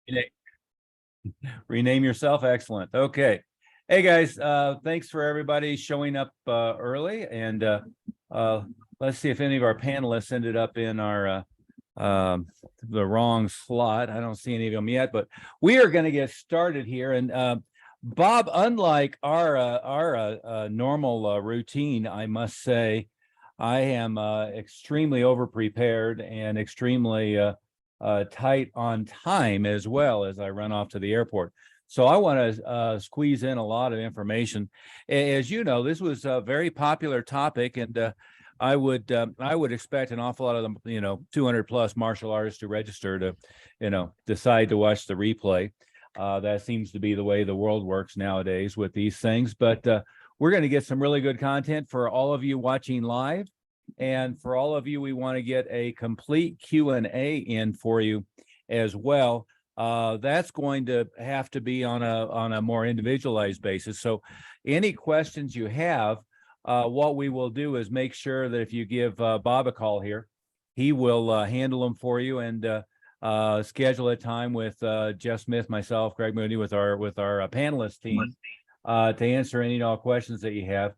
Rena- Rename yourself. Excellent. Okay. Hey guys, thanks for everybody showing up early. And let's see if any of our panelists ended up in our the wrong slot. I don't see any of them yet, but we are going to get started here. And Bob, unlike our normal routine, I must say, I am extremely over prepared and extremely tight on time as well as I run off to the airport. So I want to squeeze in a lot of information. As you know, this was a very popular topic, and I would expect an awful lot of them, 200 plus martial artists to register to, decide to watch the replay. That seems to be the way the world works nowadays with these things. But we're going to get some really good content for all of you watching live. And for all of you, we want to get a complete Q&A in for you as well. That's going to have to be on a more individualized basis. So any questions you have, what we will do is make sure that if you give Bob a call here, he will handle them for you and schedule a time with Jeff Smith, myself, Greg Mooney, with our panelist team to answer any and all questions that you have.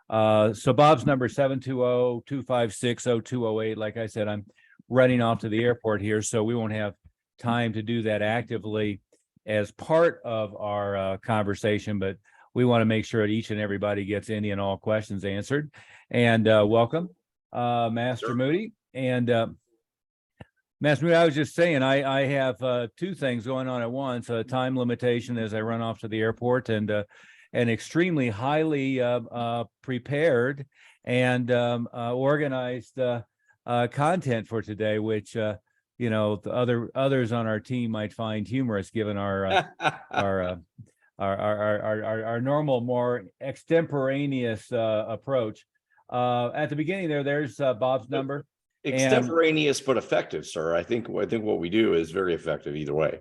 So Bob's number 720-256-0208. Like I said, I'm running off to the airport here, so we won't have time to do that actively as part of our conversation, but we want to make sure that each and everybody gets any and all questions answered. And welcome, Master Moody. And Master Moody, I was just saying, I have two things going on at once, a time limitation as I run off to the airport, and an extremely highly prepared and organized content for today, which the others on our team might find humorous, given our normal, more extemporaneous approach. At the beginning there's Bob's number. Extemporaneous but effective, sir. I think what we do is very effective either way.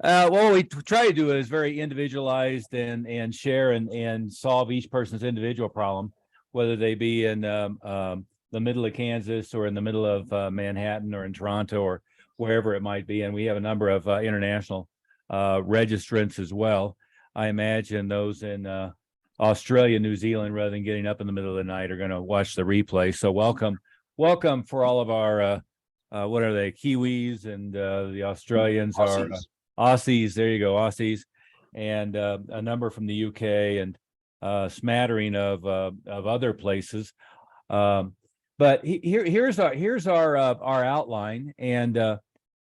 What we try to do is very individualized and share and solve each person's individual problem, whether they be in the middle of Kansas or in the middle of Manhattan or in Toronto or wherever it might be. And we have a number of international registrants as well. I imagine those in Australia, New Zealand, rather than getting up in the middle of the night, are going to watch the replay. So welcome for all of our what are they, Kiwis, and the Australians Aussies. are Aussies. There you go, Aussies, and a number from the UK and smattering of other places. But here's our outline. And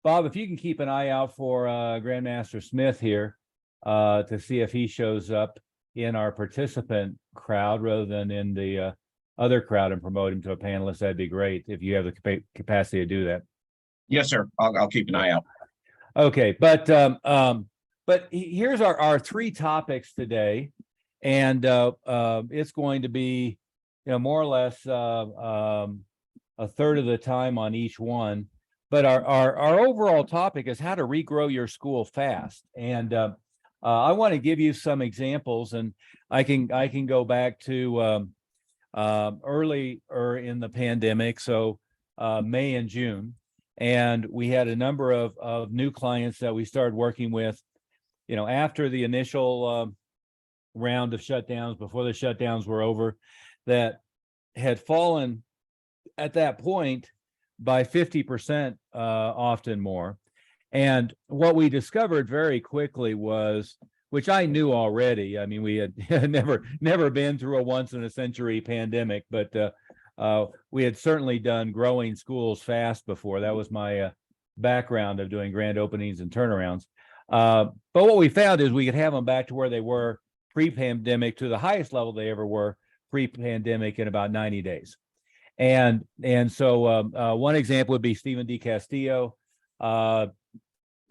Bob, if you can keep an eye out for Grandmaster Smith here to see if he shows up in our participant crowd rather than in the other crowd and promote him to a panelist, that'd be great if you have the capacity to do that. Yes, sir. I'll keep an eye out. Okay, but here's our three topics today, and it's going to be, more or less a third of the time on each one. But our overall topic is how to regrow your school fast, and I want to give you some examples, and I can go back to earlier in the pandemic, so May and June. And we had a number of new clients that we started working with, after the initial round of shutdowns, before the shutdowns were over, that had fallen at that point by 50%, often more. And what we discovered very quickly was, which I knew already, I mean, we had never been through a once in a century pandemic, but we had certainly done growing schools fast before. That was my background of doing grand openings and turnarounds. But what we found is we could have them back to where they were pre-pandemic, to the highest level they ever were pre-pandemic, in about 90 days. And so one example would be Stephen D. Castillo.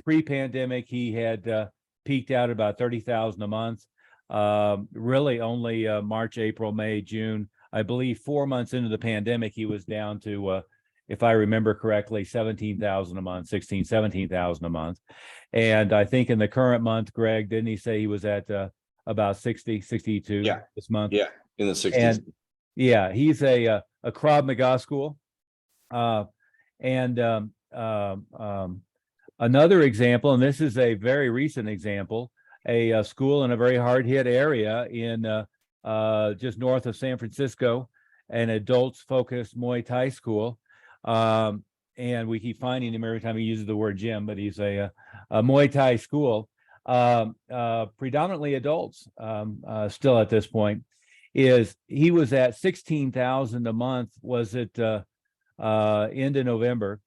Pre-pandemic, he had peaked out about 30,000 a month. Really only March, April, May, June. I believe 4 months into the pandemic, he was down to, if I remember correctly, 17,000 a month, 17,000 a month. And I think in the current month, Greg, didn't he say he was at about 62 this month? Yeah, in the 60s. And yeah, he's a Krav Maga school. Another example, and this is a very recent example, a school in a very hard hit area in just north of San Francisco, an adults focused Muay Thai school. And we keep finding him every time he uses the word gym, but he's a Muay Thai school, predominantly adults still at this point. He was at 16,000 a month, was it end of November,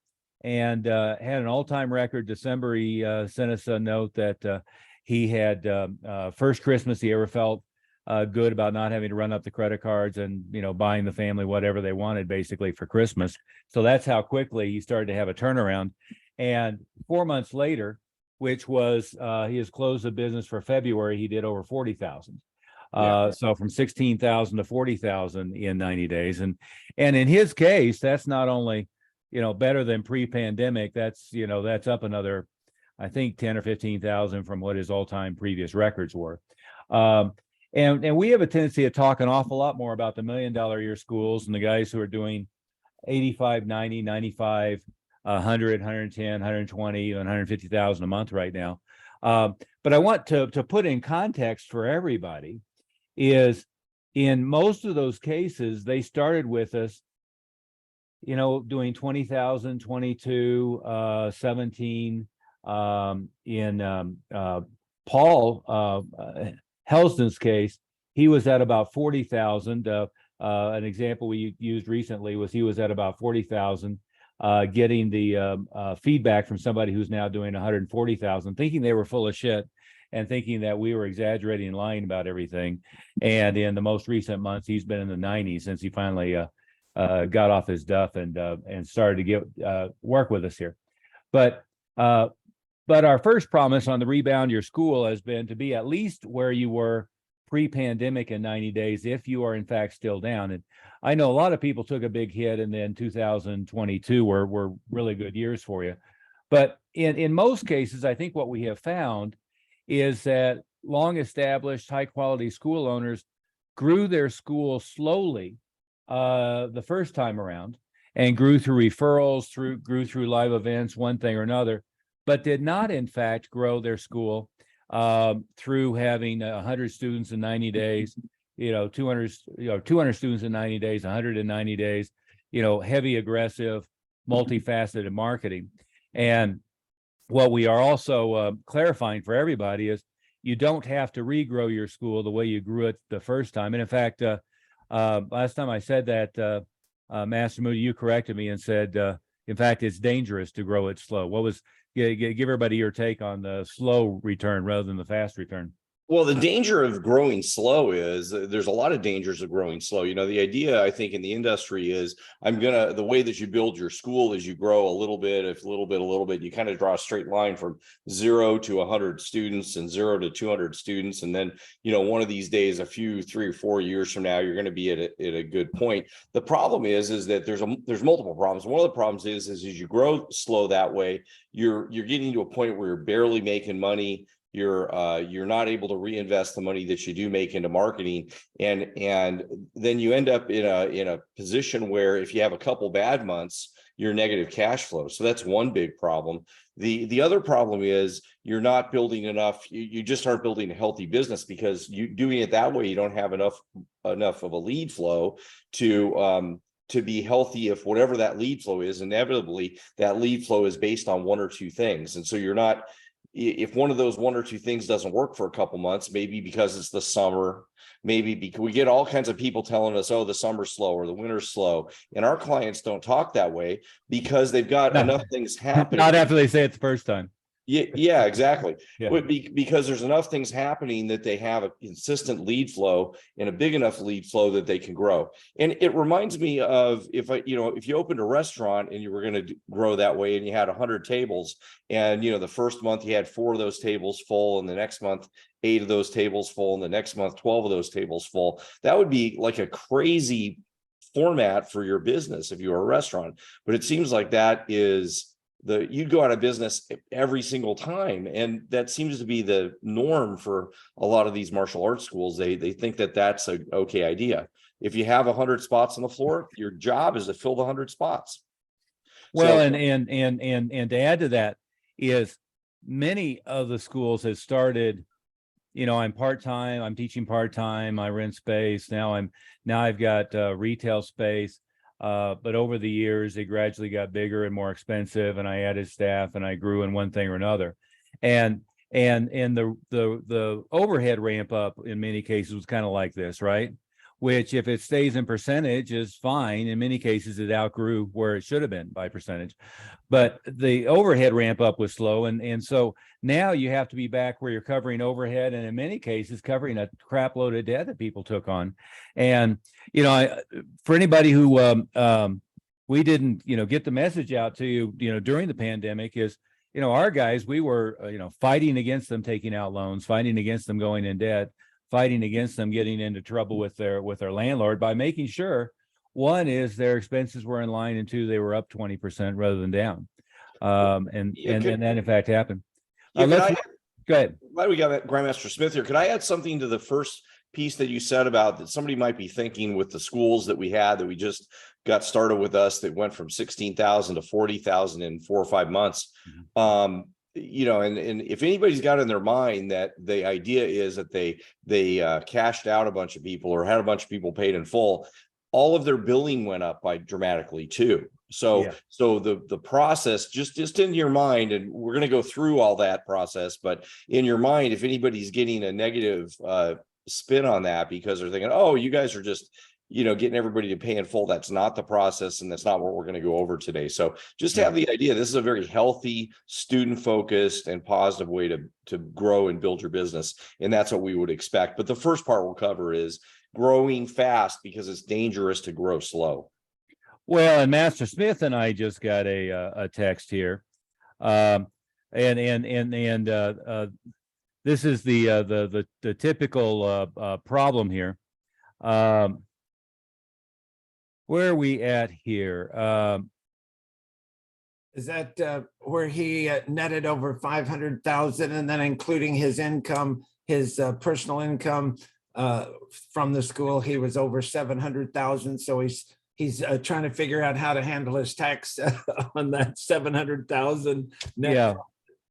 and had an all-time record. December, he sent us a note that he had first Christmas he ever felt good about not having to run up the credit cards and, you know, buying the family whatever they wanted basically for Christmas. So that's how quickly he started to have a turnaround. And 4 months later, which was he has closed the business for February, he did over 40,000. So from 16,000 to 40,000 in 90 days. And in his case, that's not only, you know, better than pre-pandemic, that's, you know, that's up another, I think 10 or 15,000 from what his all-time previous records were. And we have a tendency to talk an awful lot more about the $1 million a year schools and the guys who are doing 85, 90, 95, 100, 110, 120, even 150,000 a month right now. But I want to put in context for everybody is in most of those cases, they started with us, you know, doing 20,000, 22, 17, in Paul Helston's case, he was at about 40,000. An example we used recently was he was at about 40,000, getting the feedback from somebody who's now doing 140,000, thinking they were full of shit and thinking that we were exaggerating and lying about everything. And in the most recent months, he's been in the 90s since he finally got off his duff and started to get work with us here. But our first promise on the Rebound Your School has been to be at least where you were pre-pandemic in 90 days, if you are in fact still down. And I know a lot of people took a big hit, and then 2022 were really good years for you. But in most cases, I think what we have found is that long established, high quality school owners grew their school slowly the first time around, and grew through referrals, grew through live events, one thing or another, but did not in fact grow their school through having 100 students in 90 days, 200 students in 90 days, 100 in 90 days, heavy, aggressive, multifaceted marketing. And what we are also clarifying for everybody is you don't have to regrow your school the way you grew it the first time. And in fact, last time I said that, Master Moody, you corrected me and said, in fact, it's dangerous to grow it slow. What was, give everybody your take on the slow return rather than the fast return. Well, the danger of growing slow is there's a lot of dangers of growing slow. The idea, I think, in the industry is the way that you build your school is you grow a little bit, you kind of draw a straight line from 0 to 100 students and 0 to 200 students. And then, one of these days, 3 or 4 years from now, you're going to be at a good point. The problem is that there's multiple problems. One of the problems is as you grow slow that way, you're getting to a point where you're barely making money. You're not able to reinvest the money that you do make into marketing, and then you end up in a position where if you have a couple bad months, you're negative cash flow. So that's one big problem. The other problem is you're not building enough. You just aren't building a healthy business because you doing it that way. You don't have enough of a lead flow to be healthy. If whatever that lead flow is, inevitably that lead flow is based on one or two things, and so you're not. If one of those one or two things doesn't work for a couple months, maybe because it's the summer, maybe because we get all kinds of people telling us, oh, the summer's slow or the winter's slow. And our clients don't talk that way because they've got enough things happening. Not after they say it the first time. Yeah, exactly. Yeah. Because there's enough things happening that they have a consistent lead flow and a big enough lead flow that they can grow. And it reminds me of if you opened a restaurant and you were going to grow that way and you had 100 tables and, the first month you had 4 of those tables full and the next month 8 of those tables full and the next month 12 of those tables full. That would be like a crazy format for your business if you were a restaurant. But it seems like that is you'd go out of business every single time. And that seems to be the norm for a lot of these martial arts schools. They think that that's an okay idea. If you have 100 spots on the floor, your job is to fill the 100 spots. Well, and to add to that, is many of the schools have started, I'm part-time, I'm teaching part-time, I rent space. Now I've got retail space. But over the years, it gradually got bigger and more expensive, and I added staff and I grew in one thing or another. And the overhead ramp up in many cases was kind of like this, right? Which, if it stays in percentage, is fine. In many cases, it outgrew where it should have been by percentage, but the overhead ramp up was slow, and so now you have to be back where you're covering overhead, and in many cases covering a crap load of debt that people took on. And for anybody who we didn't get the message out to during the pandemic, is our guys, we were fighting against them taking out loans, fighting against them going in debt, fighting against them getting into trouble with their landlord by making sure, one is their expenses were in line, and two, they were up 20% rather than down. And that in fact happened. Go ahead. Glad we got Grandmaster Smith here. Could I add something to the first piece that you said about that somebody might be thinking with the schools that we just got started with us that went from 16,000 to 40,000 in 4 or 5 months. And if anybody's got in their mind that the idea is that they cashed out a bunch of people or had a bunch of people paid in full, all of their billing went up by dramatically too. So the process, just in your mind, and we're going to go through all that process, but in your mind, if anybody's getting a negative spin on that because they're thinking, oh, you guys are just getting everybody to pay in full, that's not the process, and that's not what we're going to go over today. So just have the idea, this is a very healthy, student focused and positive way to grow and build your business, and that's what we would expect. But the first part we'll cover is growing fast because it's dangerous to grow slow. Well, and Master Smith and I just got a text here, and this is the typical problem here. Where are we at here? Is that where he netted over 500,000, and then including his income, his personal income from the school, he was over 700,000. So he's trying to figure out how to handle his tax on that 700,000. Yeah,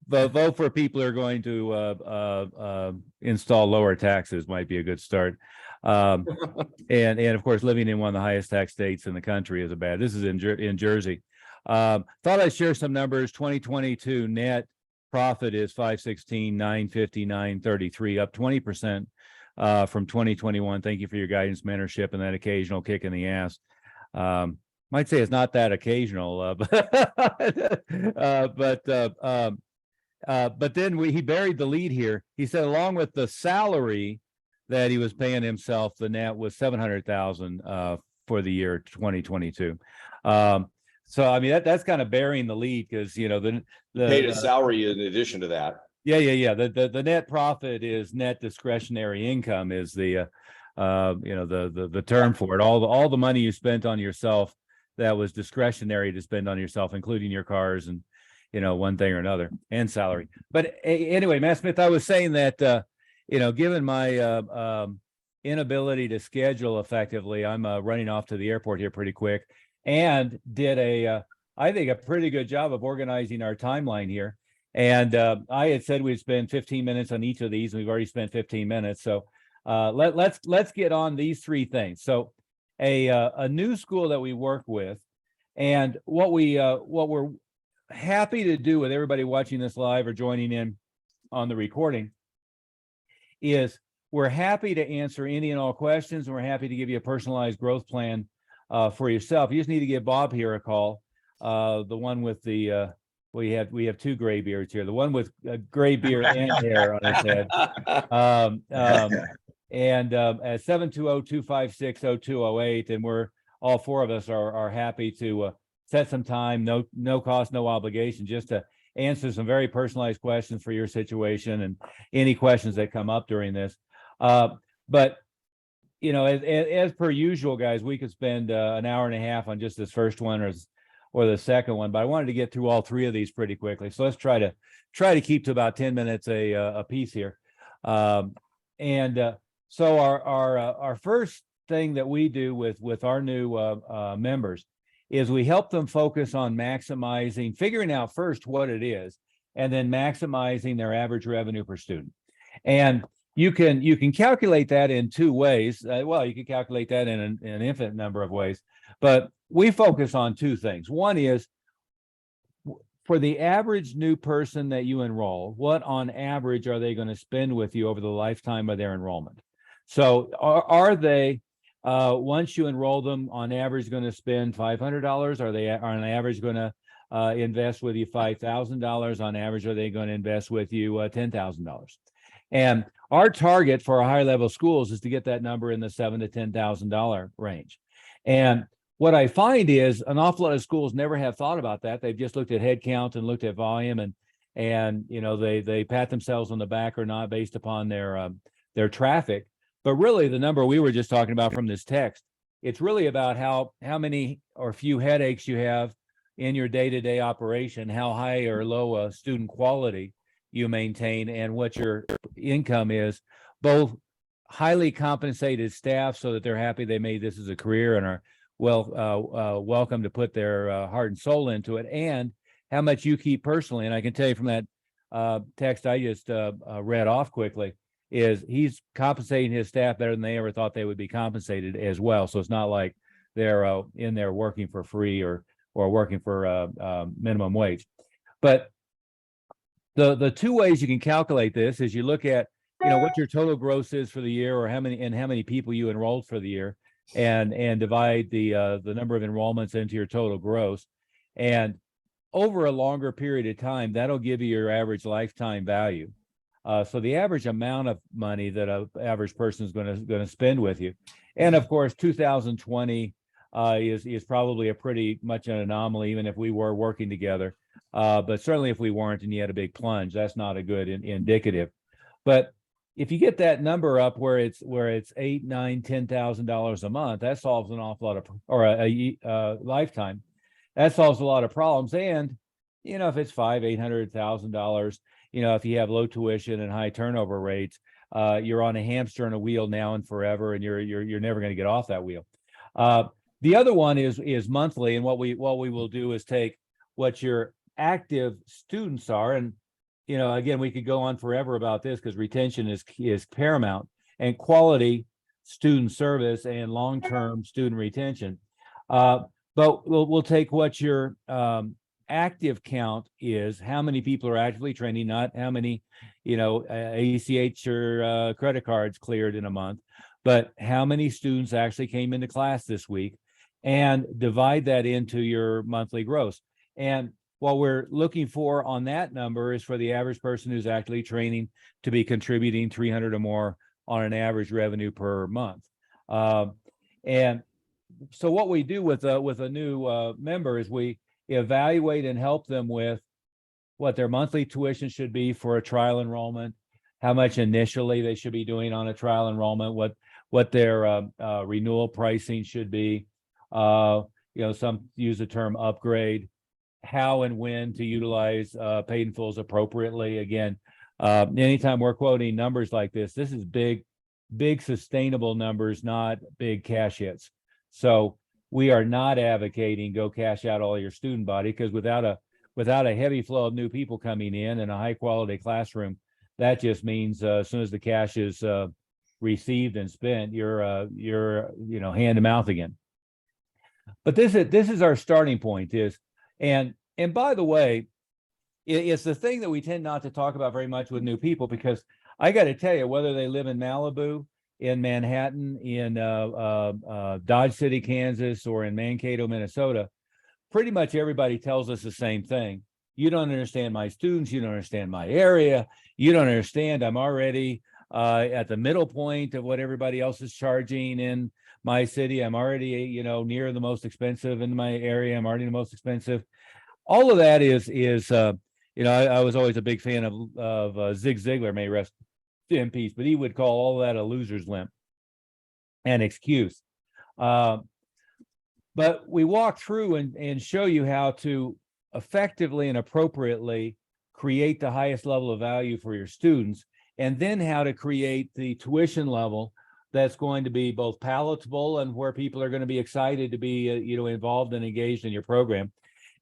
but vote for people who are going to install lower taxes might be a good start. And of course, living in one of the highest tax states in the country is bad. This is in Jersey. Thought I'd share some numbers. 2022 net profit is 516, 950, 933, up 20% from 2021. Thank you for your guidance, mentorship, and that occasional kick in the ass. Might say it's not that occasional, but then he buried the lead here. He said, along with the salary that he was paying himself, the net was 700,000 for the year 2022. So I mean that's kind of burying the lead, because the paid a salary in addition to that. Yeah. The net profit is net discretionary income is the term for it. All the money you spent on yourself that was discretionary to spend on yourself, including your cars and one thing or another, and salary. But anyway, Matt Smith, I was saying that given my inability to schedule effectively, I'm running off to the airport here pretty quick, and did I think a pretty good job of organizing our timeline here. And I had said we'd spend 15 minutes on each of these, and we've already spent 15 minutes. So let's get on these three things. So a new school that we work with, and what we're happy to do with everybody watching this live or joining in on the recording is we're happy to answer any and all questions, and we're happy to give you a personalized growth plan for yourself. You just need to give Bob here a call. The one with the we have two gray beards here. The one with gray beard and hair on his head. And at 720-256-0208, and we're all four of us are happy to set some time, no cost, no obligation, just to answer some very personalized questions for your situation and any questions that come up during this. But as per usual, guys, we could spend an hour and a half on just this first one or the second one, but I wanted to get through all three of these pretty quickly. So let's try to keep to about 10 minutes a piece here. So our first thing that we do with our new members is we help them focus on figuring out first what it is, and then maximizing their average revenue per student. And you can calculate that in two ways. Well, you can calculate that in an infinite number of ways, but we focus on two things. One is for the average new person that you enroll, what on average are they going to spend with you over the lifetime of their enrollment? So are they, once you enroll them, on average going to spend $500? Are they on average going to invest with you $5,000? On average, are they going to invest with you $10,000? And our target for our high level schools is to get that number in the $7,000 to $10,000 range. And what I find is an awful lot of schools never have thought about that. They've just looked at head count and looked at volume, and you know, they pat themselves on the back or not based upon their traffic. But really, the number we were just talking about from this text, it's really about how many or few headaches you have in your day-to-day operation, how high or low a student quality you maintain, and what your income is, both highly compensated staff so that they're happy they made this as a career and are welcome to put their heart and soul into it, and how much you keep personally. And I can tell you from that text I just read off quickly, is he's compensating his staff better than they ever thought they would be compensated as well. So it's not like they're in there working for free or working for minimum wage. But the two ways you can calculate this is you look at, you know, what your total gross is for the year, or how many people you enrolled for the year, and divide the number of enrollments into your total gross. And over a longer period of time, that'll give you your average lifetime value. So the average amount of money that an average person is going to spend with you. And of course, 2020 is probably a pretty much an anomaly, even if we were working together. But certainly if we weren't and you had a big plunge, that's not a good indicative. But if you get that number up where it's $8,000, $9,000, $10,000 a month, that solves an awful lot of, or a lifetime, that solves a lot of problems. And you know, if it's $500,000, $800,000, you know, if you have low tuition and high turnover rates, you're on a hamster in a wheel now and forever, and you're never going to get off that wheel. The other one is monthly, and what we will do is take what your active students are, and you know, again, we could go on forever about this because retention is paramount, and quality student service and long-term student retention. But we'll take what your active count is, how many people are actively training, not how many, you know, ACH or credit cards cleared in a month, but how many students actually came into class this week, and divide that into your monthly gross. And what we're looking for on that number is for the average person who's actually training to be contributing 300 or more on an average revenue per month. And so what we do with a new member is we evaluate and help them with what their monthly tuition should be for a trial enrollment, how much initially they should be doing on a trial enrollment, what their renewal pricing should be. You know, some use the term upgrade, how and when to utilize paid in fulls appropriately. Again, anytime we're quoting numbers like this is big sustainable numbers, not big cash hits. So we are not advocating go cash out all your student body, because without a heavy flow of new people coming in and a high quality classroom, that just means as soon as the cash is received and spent, you're you know, hand to mouth again. But this is our starting point. And by the way, it's the thing that we tend not to talk about very much with new people, because I got to tell you, whether they live in Malibu, in Manhattan, in Dodge City, Kansas, or in Mankato, Minnesota, pretty much everybody tells us the same thing. You don't understand my students. You don't understand my area. You don't understand. I'm already at the middle point of what everybody else is charging in my city. I'm already, you know, near the most expensive in my area. I'm already the most expensive. All of that is you know, I was always a big fan of Zig Ziglar, may rest in peace, but he would call all that a loser's limp and excuse. But we walk through and show you how to effectively and appropriately create the highest level of value for your students, and then how to create the tuition level that's going to be both palatable and where people are going to be excited to be you know, involved and engaged in your program.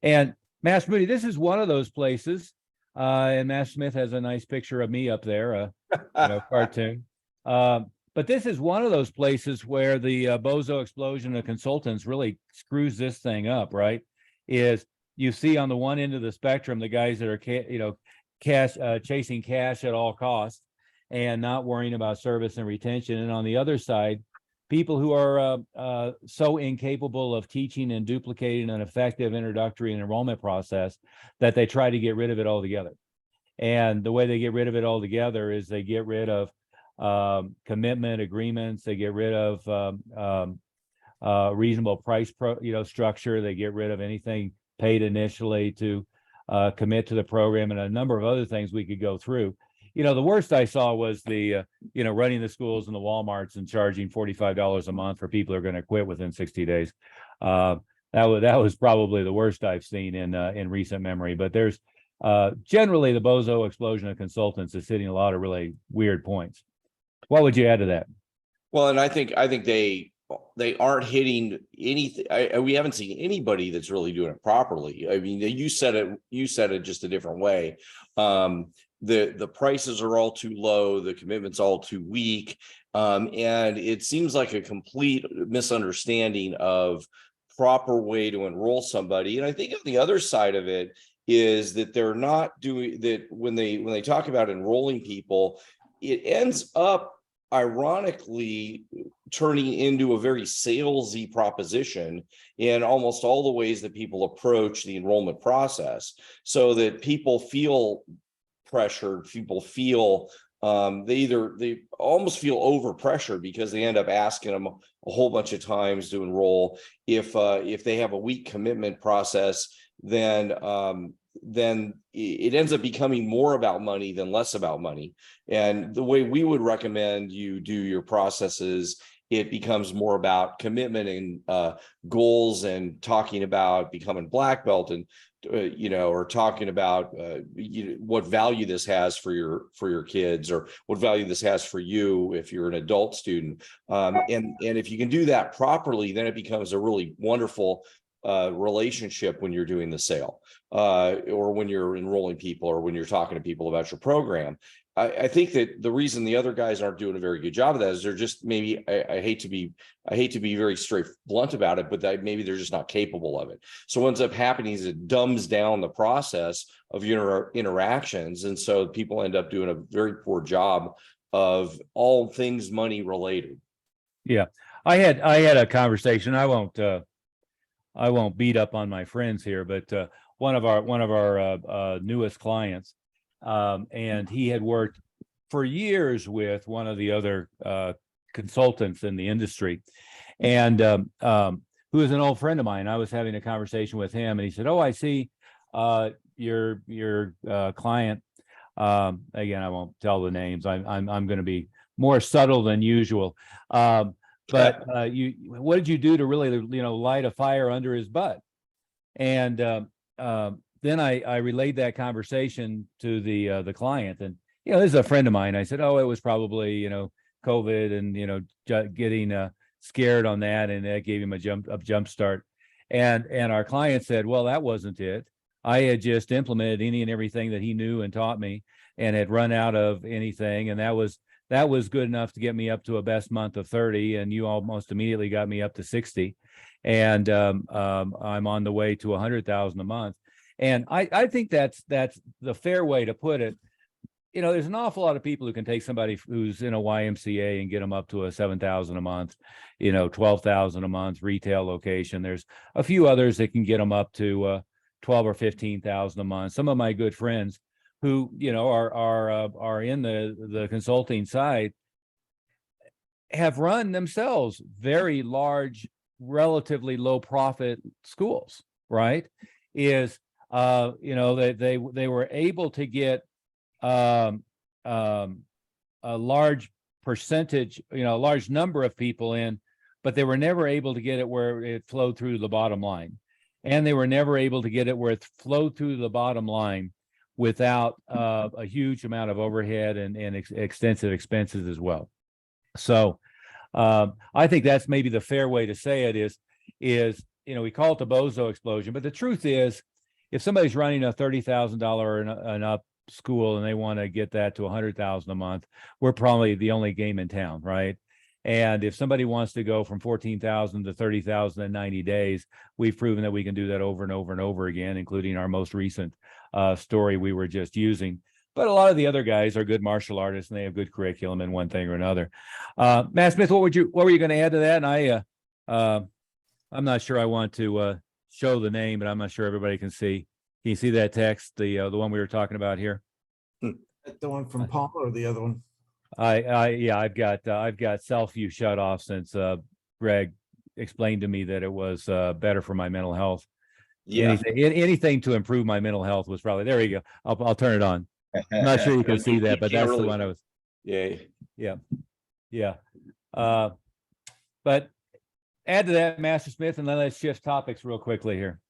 And Master Moody, this is one of those places And Matt Smith has a nice picture of me up there, cartoon. But this is one of those places where the bozo explosion of consultants really screws this thing up, right? Is you see on the one end of the spectrum the guys that are cash chasing cash at all costs and not worrying about service and retention, and on the other side, people who are so incapable of teaching and duplicating an effective introductory and enrollment process that they try to get rid of it altogether. And the way they get rid of it altogether is they get rid of commitment agreements, they get rid of reasonable price structure, they get rid of anything paid initially to commit to the program, and a number of other things we could go through. The worst I saw was the running the schools and the Walmarts and charging $45 a month for people who are going to quit within 60 days. That was probably the worst I've seen in recent memory. But there's generally the bozo explosion of consultants is hitting a lot of really weird points. What would you add to that? Well, and I think they aren't hitting anything. We haven't seen anybody that's really doing it properly. I mean, you said it just a different way. The prices are all too low, the commitment's all too weak, and it seems like a complete misunderstanding of proper way to enroll somebody. And I think on the other side of it is that they're not doing that when they talk about enrolling people, it ends up ironically turning into a very salesy proposition in almost all the ways that people approach the enrollment process, so that people feel pressured, people feel they almost feel overpressured because they end up asking them a whole bunch of times to enroll. If they have a weak commitment process, then it ends up becoming more about money than less about money. And the way we would recommend you do your processes, it becomes more about commitment and goals, and talking about becoming black belt, and or talking about what value this has for your kids, or what value this has for you if you're an adult student. And if you can do that properly, then it becomes a really wonderful relationship when you're doing the sale, or when you're enrolling people, or when you're talking to people about your program. I think that the reason the other guys aren't doing a very good job of that is they're just maybe, I hate to be very straight blunt about it, but maybe they're just not capable of it. So what ends up happening is it dumbs down the process of your interactions, and so people end up doing a very poor job of all things money related. Yeah, I had a conversation. I won't beat up on my friends here, but one of our newest clients, and he had worked for years with one of the other consultants in the industry, and who is an old friend of mine. I was having a conversation with him, and he said, "Oh, I see your client." Again, I won't tell the names. I'm going to be more subtle than usual. But what did you do to really, light a fire under his butt? And then I relayed that conversation to the client, and this is a friend of mine. I said, "Oh, it was probably COVID, and getting scared on that, and that gave him a jump start." And our client said, "Well, that wasn't it. I had just implemented any and everything that he knew and taught me, and had run out of anything, and that was good enough to get me up to a best month of 30, and you almost immediately got me up to 60, and I'm on the way to 100,000 a month." And I think that's the fair way to put it. There's an awful lot of people who can take somebody who's in a YMCA and get them up to a 7,000 a month, 12,000 a month retail location. There's a few others that can get them up to 12 or 15,000 a month. Some of my good friends who are in the consulting side have run themselves very large, relatively low profit schools, right? They were able to get a large percentage, a large number of people in, but they were never able to get it where it flowed through the bottom line. And they were never able to get it where it flowed through the bottom line without a huge amount of overhead and extensive expenses as well. So I think that's maybe the fair way to say it is we call it the bozo explosion, but the truth is if somebody's running a $30,000 and up school and they want to get that to 100,000 a month, we're probably the only game in town, right? And if somebody wants to go from 14,000 to 30,000 in 90 days, we've proven that we can do that over and over and over again, including our most recent story we were just using. But a lot of the other guys are good martial artists and they have good curriculum in one thing or another. Matt Smith, what were you going to add to that? And I'm not sure I want to show the name, but I'm not sure everybody can see. Can you see that text, the one we were talking about here? The one from Paul or the other one? Yeah, I've got self-view shut off since Greg explained to me that it was better for my mental health. Yeah. Anything to improve my mental health was probably, there you go. I'll turn it on. I'm not sure you can see that, but that's the one I was. Yeah. But add to that, Master Smith, and then let's shift topics real quickly here.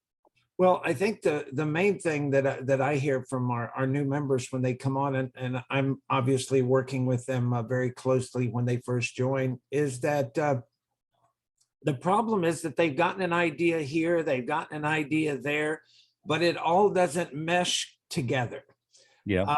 Well, I think the main thing that I hear from our new members when they come on, and I'm obviously working with them very closely when they first join, is that the problem is that they've gotten an idea here, they've gotten an idea there, but it all doesn't mesh together. Yeah.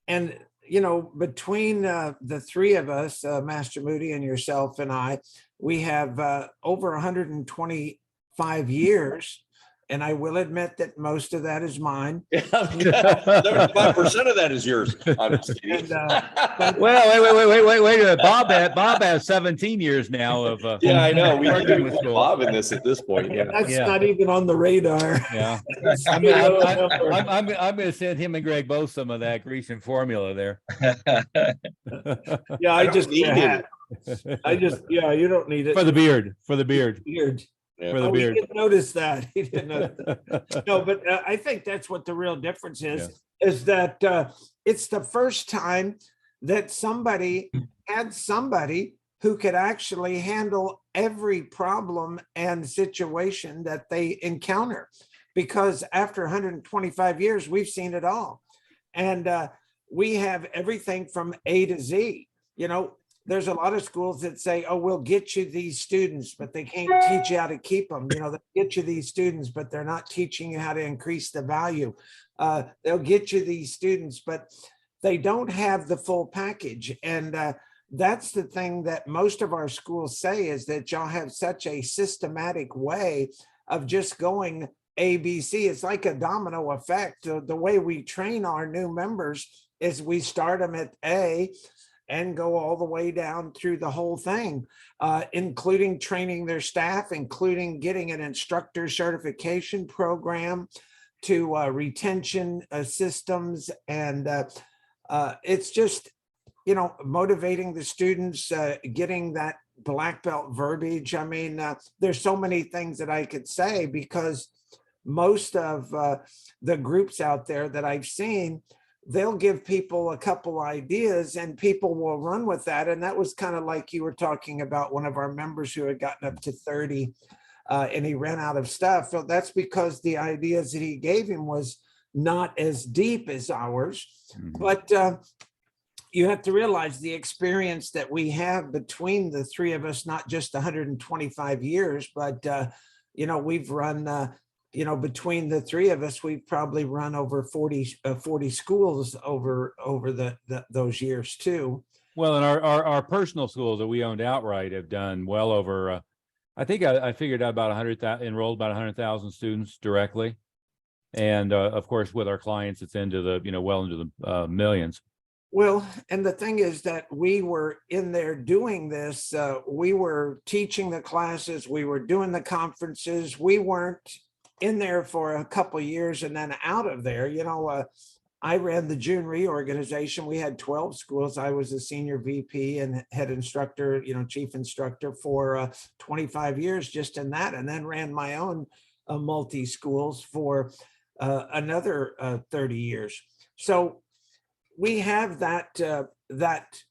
And you know, between the three of us, Master Moody and yourself and I, we have over 125 years. And I will admit that most of that is mine. 75% of that is yours. I'm just kidding. And, Well, wait. Bob has 17 years now of. Yeah, I know. We working can with put school. Bob in this at this point. Yeah. that's not even on the radar. Yeah. It's I'm still a number. going to send him and Greg both some of that Grecian formula there. Yeah, I just need it. yeah, you don't need it. For the beard. Beard. Yeah. For the Oh, beard. he didn't notice that. He didn't notice that. No, but I think that's what the real difference is that it's the first time that somebody had somebody who could actually handle every problem and situation that they encounter. Because after 125 years, we've seen it all. And we have everything from A to Z. You know, there's a lot of schools that say, oh, we'll get you these students, but they can't teach you how to keep them. You know, they'll get you these students, but they're not teaching you how to increase the value. They'll get you these students, but they don't have the full package. And that's the thing that most of our schools say, is that y'all have such a systematic way of just going ABC. It's like a domino effect. The way we train our new members is we start them at A and go all the way down through the whole thing, including training their staff, including getting an instructor certification program, to retention systems. And it's just, you know, motivating the students, getting that black belt verbiage. I mean, there's so many things that I could say, because most of the groups out there that I've seen, they'll give people a couple ideas and people will run with that. And that was kind of like you were talking about one of our members who had gotten up to 30 and he ran out of stuff. So that's because the ideas that he gave him was not as deep as ours. Mm-hmm. But you have to realize the experience that we have between the three of us, not just 125 years, but, you know, we've run you know, between the three of us, we've probably run over 40 schools over those years too. Well, and our personal schools that we owned outright have done well over, I think I figured out about 100,000, enrolled about 100,000 students directly. And of course, with our clients, it's into the, you know, well into the millions. Well, and the thing is that we were in there doing this. We were teaching the classes, we were doing the conferences. We weren't in there for a couple of years and then out of there. You know, I ran the June reorganization. We had 12 schools. I was a senior VP and head instructor, you know, chief instructor for 25 years just in that, and then ran my own multi schools for another 30 years. So we have that that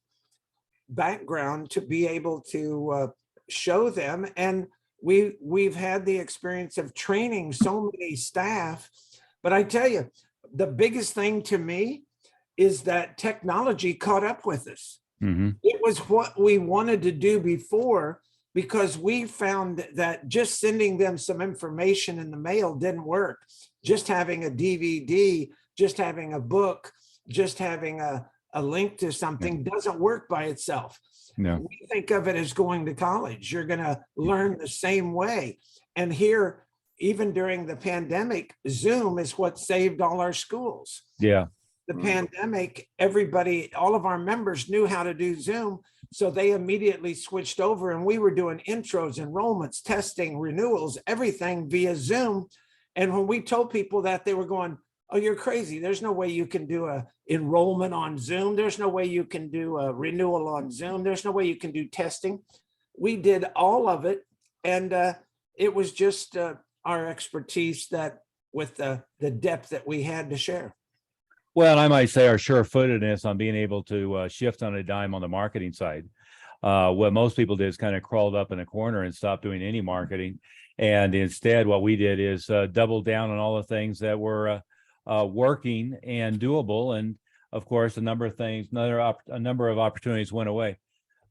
background to be able to show them. And we've had the experience of training so many staff. But I tell you, the biggest thing to me is that technology caught up with us. Mm-hmm. It was what we wanted to do before, because we found that just sending them some information in the mail didn't work. Just having a DVD, just having a book, just having a link to something doesn't work by itself. No. We think of it as going to college. You're going to learn the same way. And here, even during the pandemic, Zoom is what saved all our schools. Yeah. The pandemic, everybody, all of our members knew how to do Zoom. So they immediately switched over, and we were doing intros, enrollments, testing, renewals, everything via Zoom. And when we told people that, they were going, "Oh, you're crazy. There's no way you can do a enrollment on Zoom. There's no way you can do a renewal on Zoom. There's no way you can do testing." We did all of it. And it was just our expertise that with the depth that we had to share. Well, I might say our sure-footedness on being able to shift on a dime on the marketing side. What most people did is kind of crawled up in a corner and stopped doing any marketing. And instead, what we did is double down on all the things that were working and doable. And of course, a number of things, a number of opportunities went away.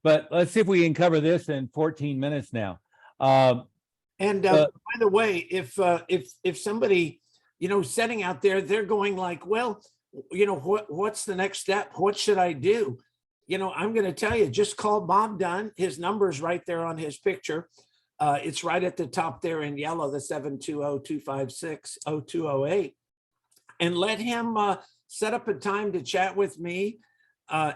But let's see if we can cover this in 14 minutes now. And by the way, if somebody, sitting out there, they're going like, well, what's the next step? What should I do? I'm going to tell you, just call Bob Dunn. His number's right there on his picture. It's right at the top there in yellow, the 720-256-0208. And let him set up a time to chat with me.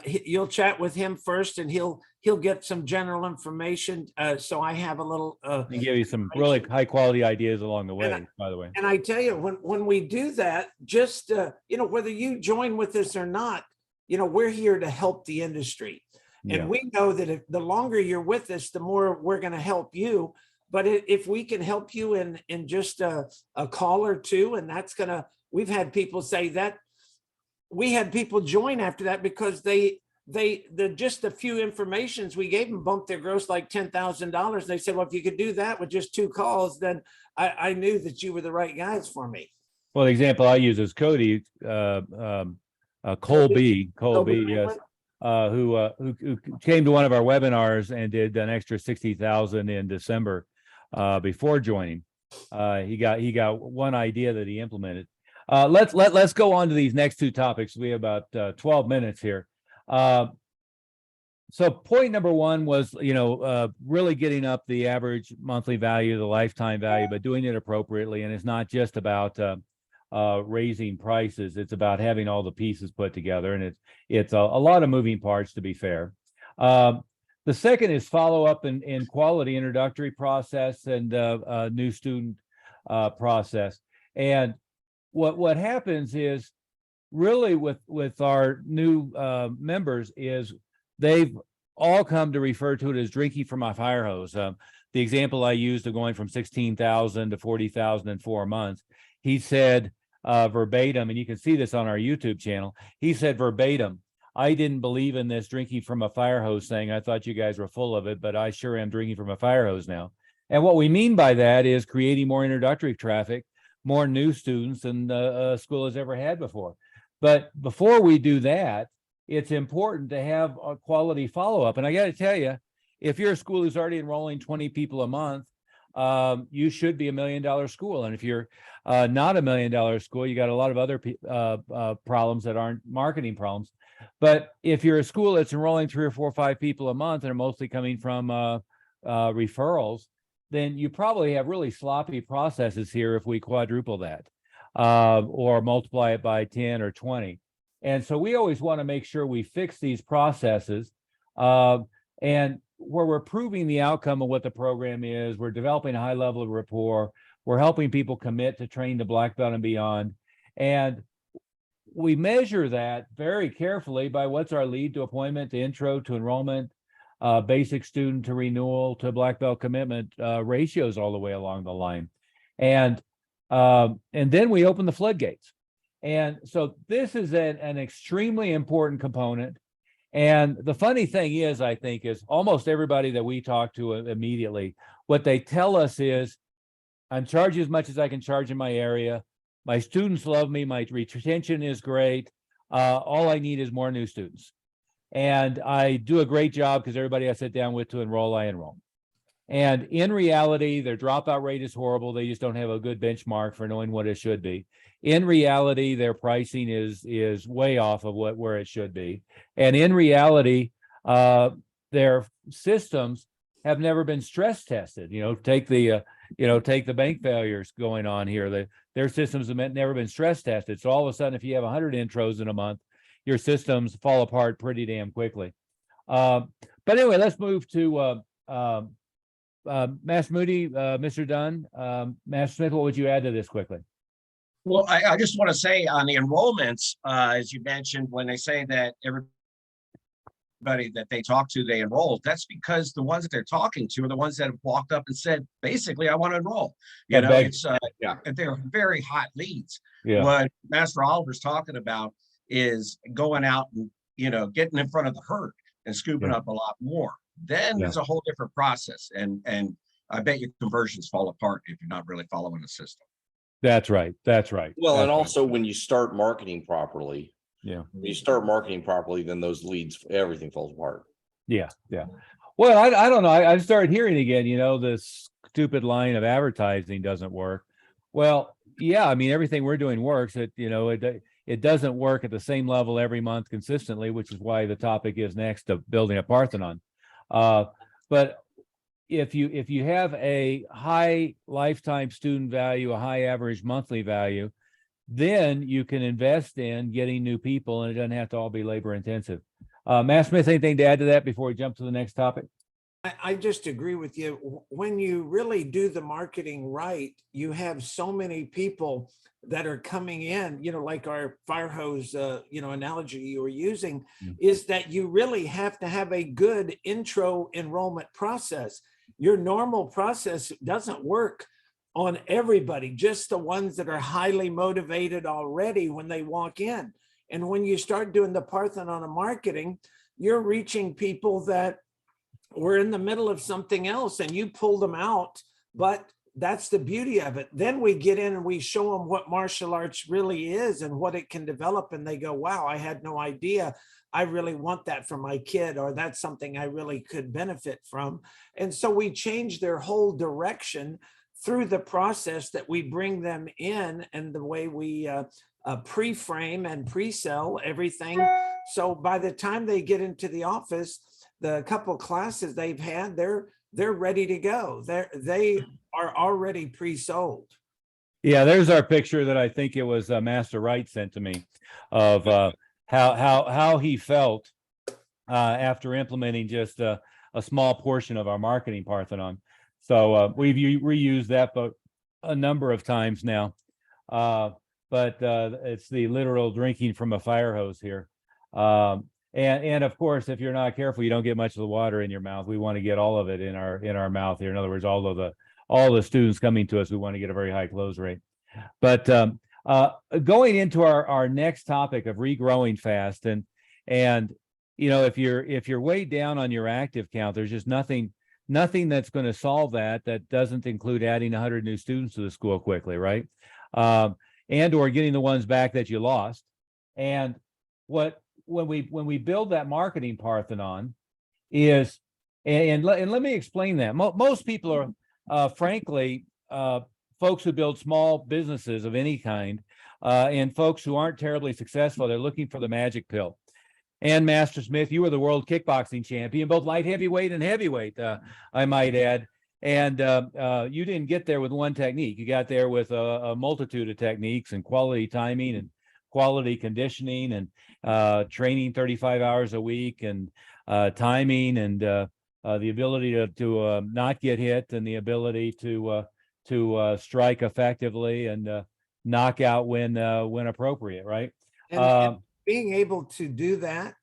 You'll chat with him first, and he'll get some general information. So I have a little and give you some really high quality ideas along the way, by the way. And I tell you, when we do that, just whether you join with us or not, we're here to help the industry. And we know that if the longer you're with us, the more we're going to help you. But if we can help you in just a call or two, and we've had people say that. We had people join after that because the just a few informations we gave them bumped their gross like $10,000. They said, well, if you could do that with just 2 calls, then I knew that you were the right guys for me. Well, the example I use is Cody, Colby, yes, who came to one of our webinars and did an extra 60,000 in December before joining. He got one idea that he implemented. Let's go on to these next 2 topics. We have about 12 minutes here. So point number 1 was, really getting up the average monthly value, the lifetime value, but doing it appropriately. And it's not just about raising prices. It's about having all the pieces put together. And it's a lot of moving parts, to be fair. The second is follow up in quality introductory process and new student process. And what happens is really with our new members is they've all come to refer to it as drinking from a fire hose. The example I used of going from 16,000 to 40,000 in 4 months, he said verbatim, and you can see this on our YouTube channel, he said verbatim, "I didn't believe in this drinking from a fire hose thing. I thought you guys were full of it, but I sure am drinking from a fire hose now." And what we mean by that is creating more introductory traffic, more new students than the school has ever had before. But before we do that, it's important to have a quality follow-up. And I got to tell you, if your school is already enrolling 20 people a month, you should be $1 million school. And if you're not $1 million school, you got a lot of other problems that aren't marketing problems. But if you're a school that's enrolling 3 or 4 or 5 people a month and are mostly coming from referrals, then you probably have really sloppy processes here if we quadruple that or multiply it by 10 or 20. And so we always want to make sure we fix these processes and where we're proving the outcome of what the program is, we're developing a high level of rapport, we're helping people commit to train to black belt and beyond. And we measure that very carefully by what's our lead to appointment, to intro, to enrollment, basic student to renewal to black belt commitment ratios all the way along the line. And then we open the floodgates. And so this is an extremely important component. And the funny thing is, I think, is almost everybody that we talk to immediately, what they tell us is, I'm charging as much as I can charge in my area. My students love me. My retention is great. All I need is more new students. And I do a great job because everybody I sit down with to enroll, I enroll. And in reality, their dropout rate is horrible. They just don't have a good benchmark for knowing what it should be. In reality, their pricing is way off of where it should be. And in reality, their systems have never been stress tested. Take the bank failures going on here. Their systems have never been stress tested. So all of a sudden, if you have 100 intros in a month, your systems fall apart pretty damn quickly. But anyway, let's move to Master Moody, Mr. Dunn, Master Smith. What would you add to this quickly? Well, I just want to say on the enrollments, as you mentioned, when they say that everybody that they talk to, they enroll, that's because the ones that they're talking to are the ones that have walked up and said, basically, I want to enroll. It's they're very hot leads. Yeah. What Master Oliver's talking about is going out and, getting in front of the herd and scooping up a lot more. Then it's a whole different process. And I bet your conversions fall apart if you're not really following the system. That's right. Well, and also when you start marketing properly, when you start marketing properly, then those leads, everything falls apart. Yeah. Well, I don't know. I started hearing again, this stupid line of advertising doesn't work. Well, yeah, I mean, everything we're doing works. It doesn't work at the same level every month consistently, which is why the topic is next of building a Parthenon. But if you have a high lifetime student value, a high average monthly value, then you can invest in getting new people, and it doesn't have to all be labor intensive. Matt Smith, anything to add to that before we jump to the next topic? I just agree with you. When you really do the marketing right, you have so many people that are coming in, like our fire hose, analogy you were using, is that you really have to have a good intro enrollment process. Your normal process doesn't work on everybody, just the ones that are highly motivated already when they walk in. And when you start doing the Parthenon of marketing, you're reaching people that were in the middle of something else and you pull them out. But that's the beauty of it. Then we get in and we show them what martial arts really is and what it can develop. And they go, wow, I had no idea. I really want that for my kid, or that's something I really could benefit from. And so we change their whole direction through the process that we bring them in and the way we pre-frame and pre-sell everything. So by the time they get into the office, the couple classes they've had, they're ready to go. They are already pre-sold. Yeah, there's our picture that I think it was Master Wright sent to me of how he felt after implementing just a small portion of our marketing Parthenon. So we've reused that but a number of times now. But it's the literal drinking from a fire hose here. And of course, if you're not careful, you don't get much of the water in your mouth. We want to get all of it in our mouth here. In other words, all the students coming to us, we want to get a very high close rate. But going into our next topic of regrowing fast, and if you're way down on your active count, there's just nothing that's going to solve that doesn't include adding 100 new students to the school quickly, right? And or getting the ones back that you lost. And when we build that marketing Parthenon is, and let me explain that. Most people are frankly folks who build small businesses of any kind, and folks who aren't terribly successful. They're looking for the magic pill. And Master Smith, you were the world kickboxing champion, both light heavyweight and heavyweight, I might add. And you didn't get there with one technique. You got there with a multitude of techniques and quality timing and quality conditioning and training 35 hours a week and timing and the ability to not get hit and the ability to strike effectively and knock out when appropriate, right? And being able to do that,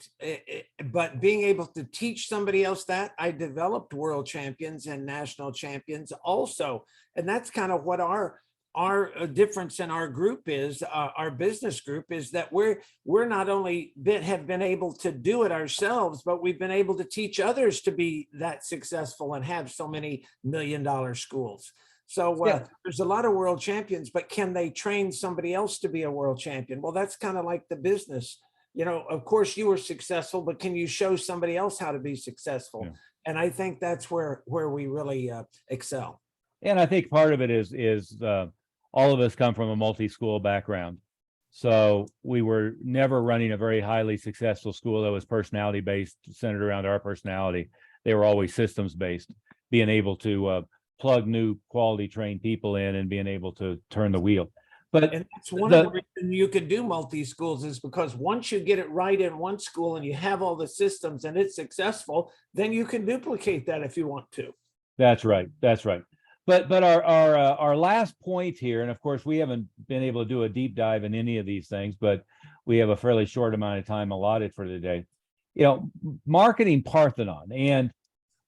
but being able to teach somebody else that, I developed world champions and national champions also. And that's kind of what our difference in our group is, our business group, is that we're not only have been able to do it ourselves, but we've been able to teach others to be that successful and have so many $1 million schools. So there's a lot of world champions, but can they train somebody else to be a world champion? Well, that's kind of like the business you know, of course you were successful, but can you show somebody else how to be successful? Yeah. And I think that's where we really excel. And I think part of it is all of us come from a multi-school background. So we were never running a very highly successful school that was personality based, centered around our personality. They were always systems based, being able to plug new quality trained people in and being able to turn the wheel. But And that's one of the reasons you could do multi-schools, is because once you get it right in one school and you have all the systems and it's successful, then you can duplicate that if you want to. That's right. That's right. But our last point here, and of course we haven't been able to do a deep dive in any of these things, but we have a fairly short amount of time allotted for today. You know, marketing Parthenon. And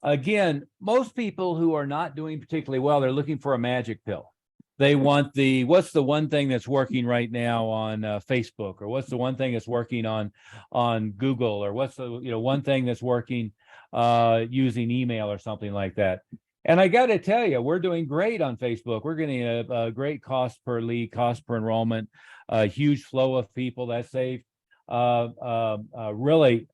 again, most people who are not doing particularly well, they're looking for a magic pill. They want what's the one thing that's working right now on Facebook, or what's the one thing that's working on Google, or what's the one thing that's working using email or something like that. And I got to tell you, we're doing great on Facebook. We're getting a great cost per lead, cost per enrollment, a huge flow of people. That saved really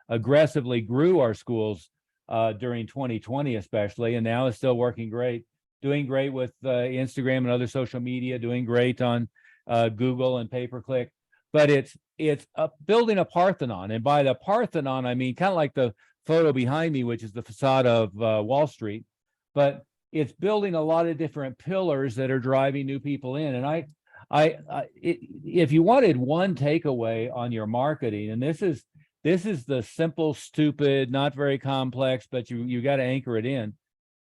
aggressively grew our schools during 2020, especially, and now it's still working great. Doing great with Instagram and other social media, doing great on Google and pay-per-click. But it's building a Parthenon. And by the Parthenon, I mean kind of like the photo behind me, which is the facade of Wall Street. But it's building a lot of different pillars that are driving new people in. And if you wanted one takeaway on your marketing, and this is the simple, stupid, not very complex, but you got to anchor it in.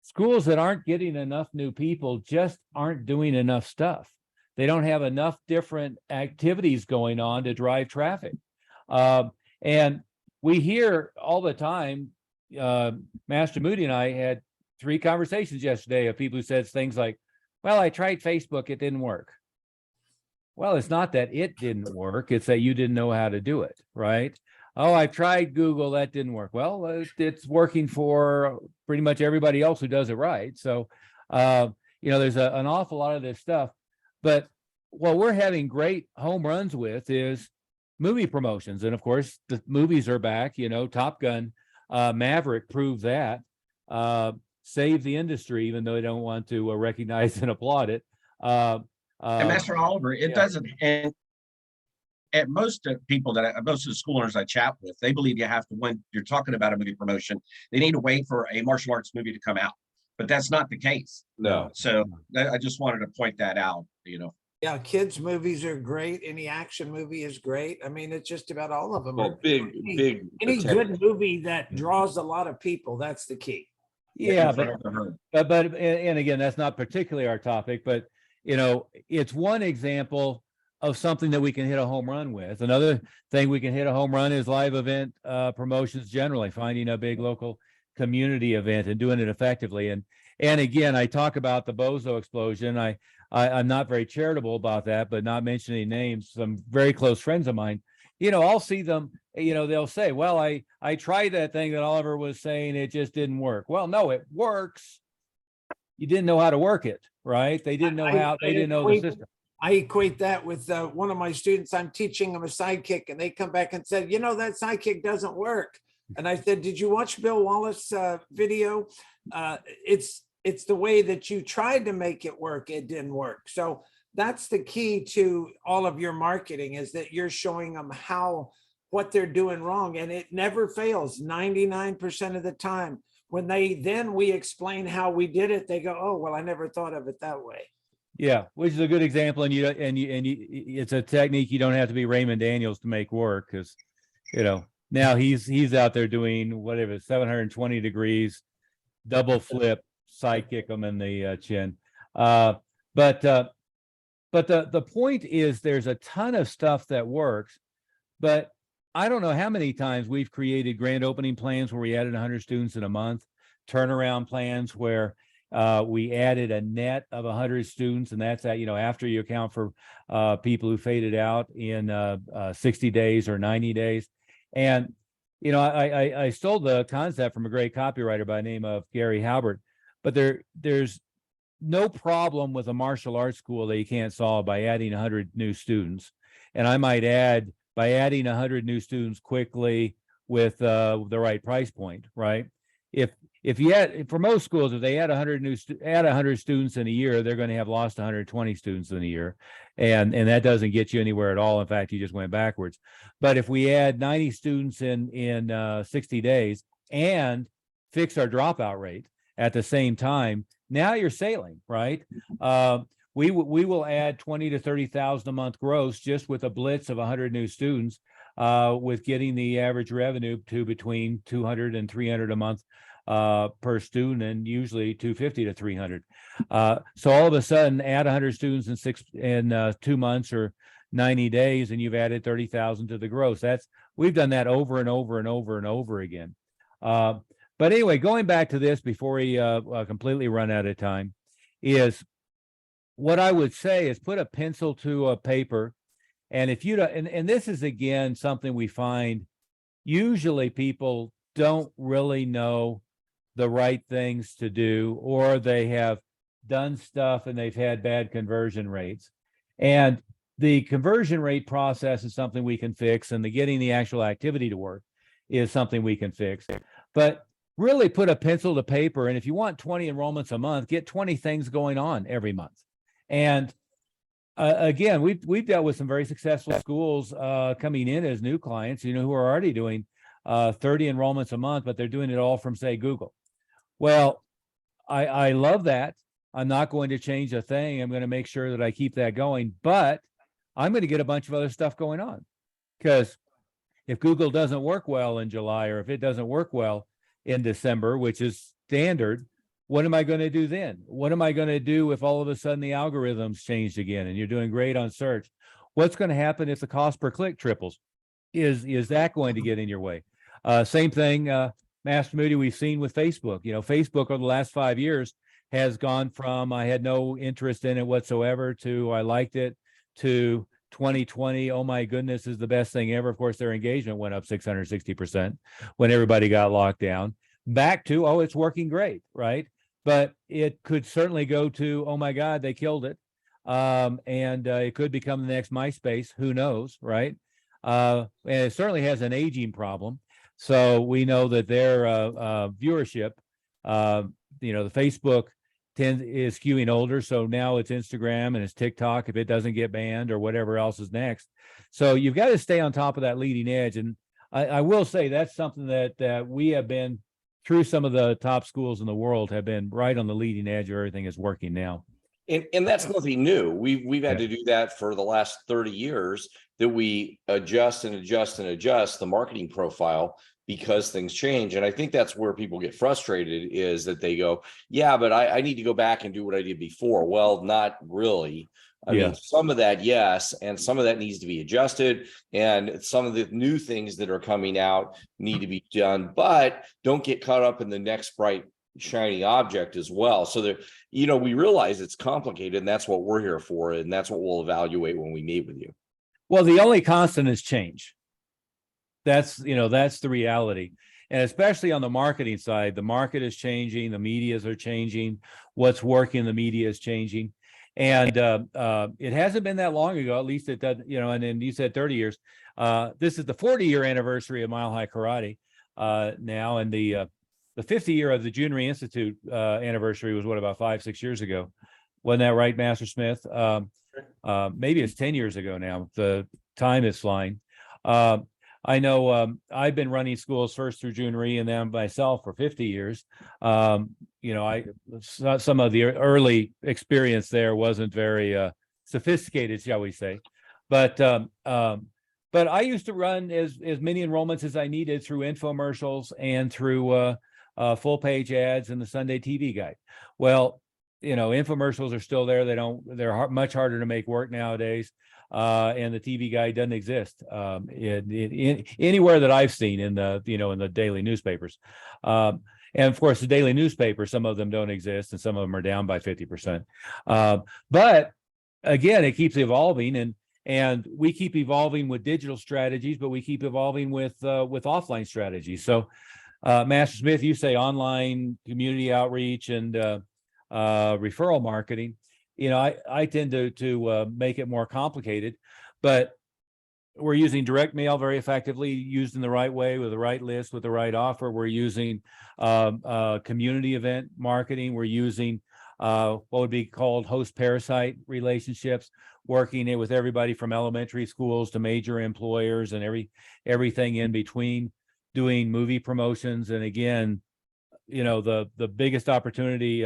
Schools that aren't getting enough new people just aren't doing enough stuff. They don't have enough different activities going on to drive traffic. And we hear all the time, Master Moody and I had 3 conversations yesterday of people who said things like, well, I tried Facebook, it didn't work. Well, it's not that it didn't work, it's that you didn't know how to do it, right? Oh, I've tried Google, that didn't work. Well, it's working for pretty much everybody else who does it right. So, there's an awful lot of this stuff. But what we're having great home runs with is movie promotions. And of course, the movies are back. Top Gun, Maverick proved that. Saved the industry, even though they don't want to recognize and applaud it. And Master Oliver, it doesn't. And at most people most of the school owners I chat with, they believe you have to, when you're talking about a movie promotion, they need to wait for a martial arts movie to come out. But that's not the case. No. So I just wanted to point that out. Yeah, kids' movies are great. Any action movie is great. I mean, it's just about all of them. Well, big any good movie that draws a lot of people, that's the key. Yeah, but and again, that's not particularly our topic, but it's one example of something that we can hit a home run with. Another thing we can hit a home run is live event promotions generally, finding a big local community event and doing it effectively. And again, I talk about the Bozo explosion. I'm not very charitable about that, but not mentioning names, some very close friends of mine, I'll see them, they'll say, well, I tried that thing that Oliver was saying, it just didn't work. Well, no, it works. You didn't know how to work it, right? They didn't know they didn't know the system. I equate that with one of my students. I'm teaching them a sidekick, and they come back and said, that sidekick doesn't work. And I said, did you watch Bill Wallace video? It's the way that you tried to make it work, it didn't work. So that's the key to all of your marketing, is that you're showing them what they're doing wrong. And it never fails 99% of the time. When we explain how we did it, they go, oh, well, I never thought of it that way. Yeah, which is a good example. And it's a technique you don't have to be Raymond Daniels to make work, because, now he's out there doing whatever, 720 degrees, double flip, side kick him in the chin. But the point is, there's a ton of stuff that works, but I don't know how many times we've created grand opening plans where we added 100 students in a month, turnaround plans where we added a net of 100 students, and that's after you account for people who faded out in 60 days or 90 days. And I stole the concept from a great copywriter by the name of Gary Halbert, but there's no problem with a martial arts school that you can't solve by adding 100 new students. And I might add by adding 100 new students quickly with the right price point, right? If you had, for most schools, if they add 100 students in a year, they're going to have lost 120 students in a year, and that doesn't get you anywhere at all. In fact, you just went backwards. But if we add 90 students in 60 days and fix our dropout rate at the same time, now you're sailing, right? We will add 20 to 30,000 a month gross just with a blitz of 100 new students, with getting the average revenue to between 200 and 300 a month per student, and usually 250 to 300. So all of a sudden, add 100 students in 2 months or 90 days, and you've added 30,000 to the gross. We've done that over and over and over and over again. But anyway, going back to this before we completely run out of time, is what I would say is put a pencil to a paper. And if you don't, and this is again something we find, usually people don't really know the right things to do, or they have done stuff and they've had bad conversion rates. And the conversion rate process is something we can fix, and the getting the actual activity to work is something we can fix. But really put a pencil to paper, and if you want 20 enrollments a month, get 20 things going on every month. And again, we've dealt with some very successful schools coming in as new clients, who are already doing 30 enrollments a month, but they're doing it all from, say, Google. Well, I love that. I'm not going to change a thing. I'm going to make sure that I keep that going, but I'm going to get a bunch of other stuff going on, because if Google doesn't work well in July, or if it doesn't work well in December, which is standard, what am I going to do then? What am I going to do if all of a sudden the algorithms changed again and you're doing great on search? What's going to happen if the cost per click triples? Is that going to get in your way? Same thing, Master Moody, we've seen with Facebook. Facebook over the last 5 years has gone from I had no interest in it whatsoever to I liked it to 2020, oh my goodness, is the best thing ever. Of course, their engagement went up 660% when everybody got locked down, back to, oh, it's working great, right? But it could certainly go to, oh my God, they killed it. And it could become the next MySpace, who knows, right? And it certainly has an aging problem. So we know that their viewership, the Facebook is skewing older. So now it's Instagram and it's TikTok if it doesn't get banned, or whatever else is next. So you've got to stay on top of that leading edge. And I will say that's something that we have been through. Some of the top schools in the world have been right on the leading edge of everything is working now. And that's nothing new. We've had to do that for the last 30 years, that we adjust and adjust and adjust the marketing profile because things change. And I think that's where people get frustrated, is that they go, yeah, but I need to go back and do what I did before. Well, not really. I mean, some of that, yes, and some of that needs to be adjusted, and some of the new things that are coming out need to be done, but don't get caught up in the next bright shiny object as well. So that, we realize it's complicated, and that's what we're here for, and that's what we'll evaluate when we meet with you. Well, the only constant is change. That's the reality. And especially on the marketing side, the market is changing, the medias are changing, what's working, the media is changing. And it hasn't been that long ago, at least it doesn't, and then you said 30 years. This is the 40-year anniversary of Mile High Karate now, and the 50 year of the Junri Institute anniversary was about 5-6 years ago. Wasn't that right, Master Smith? Maybe it's 10 years ago now. The time is flying. I know I've been running schools first through Junri and then myself for 50 years. Some of the early experience there wasn't very sophisticated, shall we say. But I used to run as many enrollments as I needed through infomercials and through full page ads and the Sunday TV guide. Well, infomercials are still there. They're much harder to make work nowadays. And the TV guide doesn't exist anywhere that I've seen in the daily newspapers. And of course, the daily newspapers, some of them don't exist, and some of them are down by 50%. But again, it keeps evolving, and we keep evolving with digital strategies, but we keep evolving with offline strategies. So, Master Smith, you say online community outreach and referral marketing. I tend to make it more complicated, but we're using direct mail very effectively, used in the right way with the right list, with the right offer. We're using community event marketing. We're using what would be called host parasite relationships, working it with everybody from elementary schools to major employers and everything in between, doing movie promotions. And again, the biggest opportunity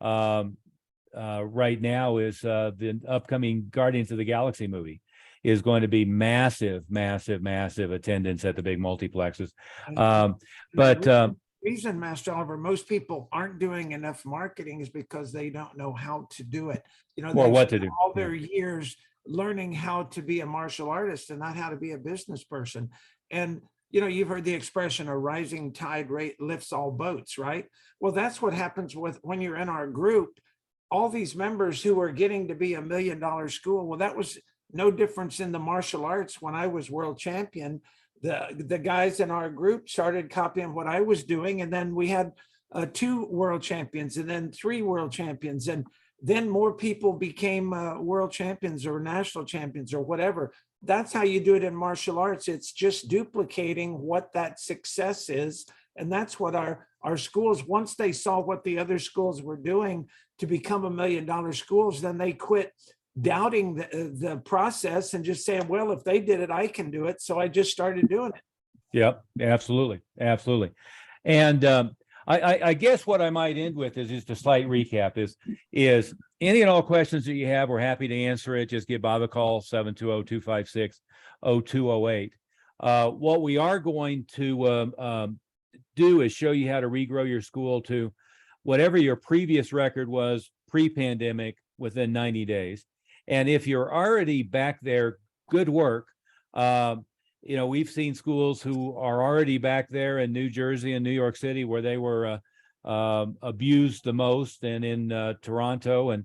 right now is the upcoming Guardians of the Galaxy movie is going to be massive attendance at the big multiplexes. But reason, Master Oliver, most people aren't doing enough marketing is because they don't know how to do it. or They've what to spent do. all their years learning how to be a martial artist and not how to be a business person. And you've heard the expression, a rising tide lifts all boats, right? Well, that's what happens when you're in our group. All these members who are getting to be $1 million school, well, that was no difference in the martial arts. When I was world champion, the guys in our group started copying what I was doing, and then we had 2 world champions, and then 3 world champions, and then more people became world champions or national champions or whatever. That's how you do it in martial arts. It's just duplicating what that success is. And that's what our schools, once they saw what the other schools were doing to become $1 million schools, then they quit doubting the process and just saying, well, if they did it, I can do it. So I just started doing it. Yep, absolutely. And I guess what I might end with is just a slight recap is any and all questions that you have, we're happy to answer it. Just give Bob a call, 720-256-0208. What we are going to do is show you how to regrow your school to whatever your previous record was pre-pandemic within 90 days. And if you're already back there, good work. We've seen schools who are already back there in New Jersey and New York City where they were abused the most, and in Toronto and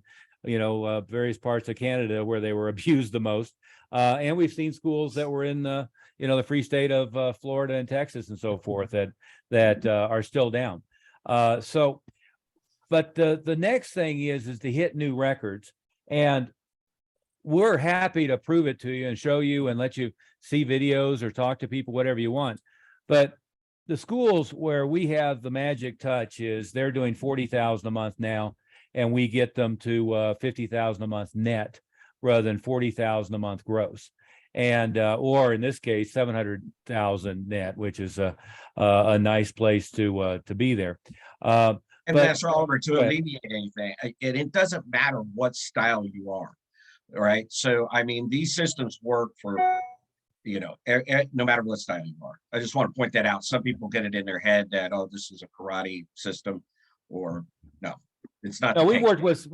various parts of Canada where they were abused the most. And we've seen schools that were in the free state of Florida and Texas and so forth that are still down. But the next thing is to hit new records, and we're happy to prove it to you and show you and let you see videos or talk to people, whatever you want. But the schools where we have the magic touch is they're doing 40,000 a month now, and we get them to 50,000 a month net rather than 40,000 a month gross. And or in this case, 700,000 net, which is a nice place to be there. And Master Oliver, to alleviate anything, it doesn't matter what style you are. Right. So, I mean, these systems work for, no matter what style you are. I just want to point that out. Some people get it in their head that, oh, this is a karate system, or no, it's not. No, we've worked with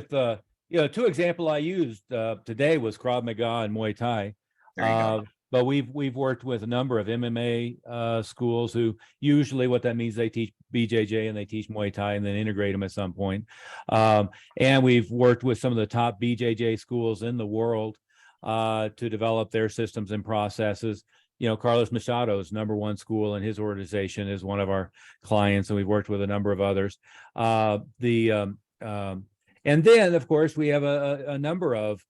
2 example I used today was Krav Maga and Muay Thai. There you go. But we've worked with a number of MMA schools who usually what that means, they teach BJJ and they teach Muay Thai and then integrate them at some point. And we've worked with some of the top BJJ schools in the world to develop their systems and processes. Carlos Machado's #1 school and his organization is one of our clients, and we've worked with a number of others. And then, of course, we have a number of,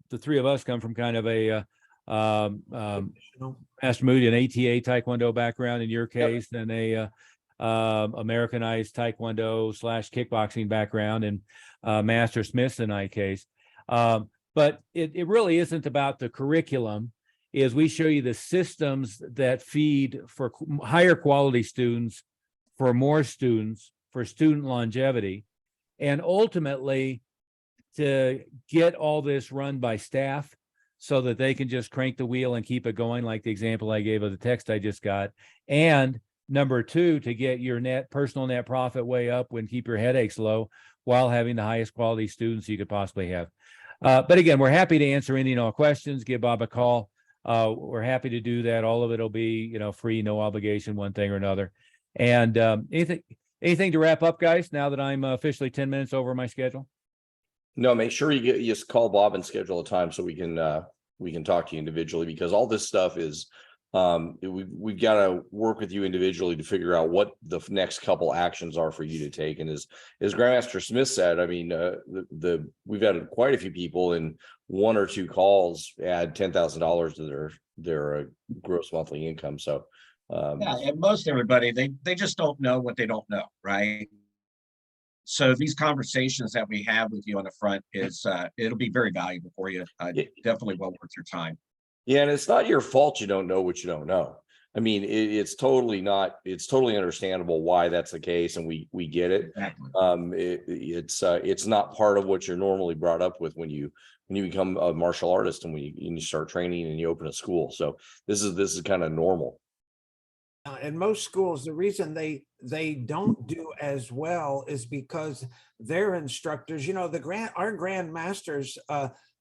the 3 of us come from kind of a Master Moody, an ATA Taekwondo background in your case, and a Americanized Taekwondo / kickboxing background in Master Smith's in my case. But it really isn't about the curriculum. Is we show you the systems that feed for higher quality students, for more students, for student longevity, and ultimately to get all this run by staff so that they can just crank the wheel and keep it going, like the example I gave of the text I just got. And number 2, to get your personal net profit way up and keep your headaches low while having the highest quality students you could possibly have. But again, we're happy to answer any and all questions. Give Bob a call. We're happy to do that. All of it'll be, free, no obligation, one thing or another. And anything to wrap up, guys, now that I'm officially 10 minutes over my schedule? No, make sure you just call Bob and schedule a time so we can talk to you individually, because all this stuff is we've got to work with you individually to figure out what the next couple actions are for you to take. And as Grandmaster Smith said, I mean, we've had quite a few people in 1 or 2 calls add $10,000 to their gross monthly income. So Yeah, and most everybody, they just don't know what they don't know, right? So these conversations that we have with you on the front is it'll be very valuable for you. Definitely well worth your time. yeah, and it's not your fault you don't know what you don't know. I mean, it's totally not, it's totally understandable why that's the case, and we get it. Exactly. It's not part of what you're normally brought up with when you become a martial artist and when you start training and you open a school. So this is kind of normal. In most schools, the reason they don't do as well is because their instructors, you know, our grandmasters,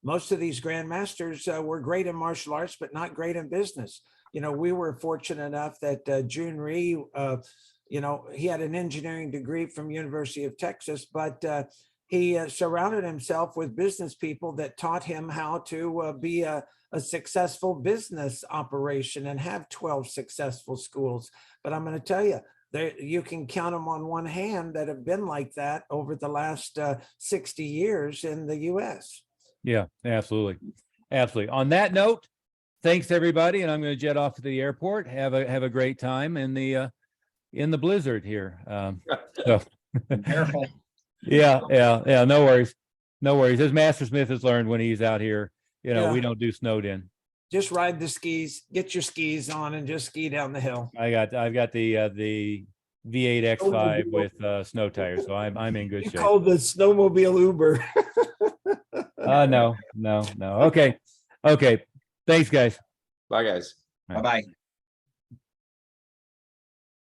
most of these grandmasters were great in martial arts, but not great in business. You know, we were fortunate enough that Jun Rhee, you know, he had an engineering degree from University of Texas, but he surrounded himself with business people that taught him how to be a successful business operation and have 12 successful schools. But I'm going to tell you, you can count them on one hand that have been like that over the last 60 years in the US. Yeah, absolutely. Absolutely. On that note, thanks everybody. And I'm going to jet off to the airport. Have a great time in the blizzard here. So Careful. yeah. No worries. No worries. As Master Smith has learned when he's out here, you know, Yeah. we don't do snowed in. Just ride the skis, get your skis on and just ski down the hill. I've got the V8 X5 with snow tires, so I'm in good You shape. called the snowmobile Uber. No. Okay. Thanks, guys. Bye, guys. Bye-bye.